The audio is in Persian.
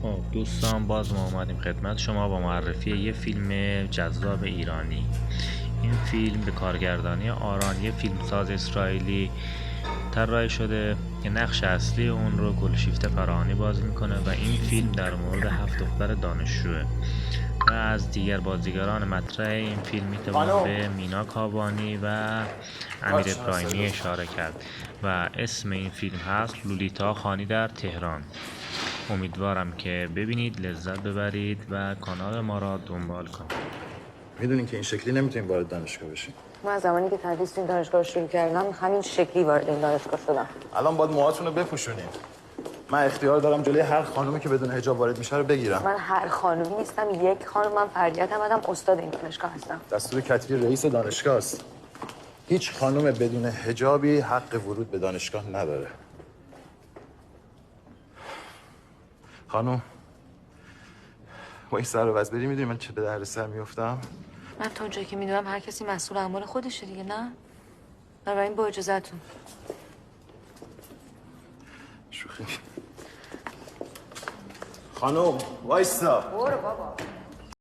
خب دوستان، باز ما اومدیم خدمت شما با معرفی یه فیلم جذاب ایرانی. این فیلم به کارگردانی آران، یه فیلمساز اسرائیلی طراحی شده که نقش اصلی اون رو گلشیفته فراهانی بازی میکنه و این فیلم در مورد 7 دختر دانشجوه و از دیگر بازیگران مطرح این فیلم میتوان به مینا کابانی و امیر ابراهیمی اشاره کرد و اسم این فیلم هست لولیتا خانی در تهران. امیدوارم که ببینید، لذت ببرید و کانال ما را دنبال کنید. میدونین که این شکلی نمیتونیم وارد دانشگاه بشیم. من از زمانی که تدریس این دانشگاه رو شروع کردم همین شکلی وارد این دانشگاه شدم. الان باید موهاتون رو بپوشونین. من اختیار دارم جلوی هر خانومی که بدون حجاب وارد میشه رو بگیرم. من هر خانومی نیستم، یک خانم. من فردیت احمدم، استاد این دانشگاه هستم. دستور کتبی رئیس دانشگاه است. هیچ خانم بدون حجابی حق ورود به دانشگاه نداره. خانم با این سر و وضع بری میدونی من چه به درد سر میافتم؟ من تا اونجایی که میدونم هر کسی مسئول اعمال خودشه دیگه، نه؟ بنابراین با اجازهتون. شوخی. خانم وایستا. برو بابا.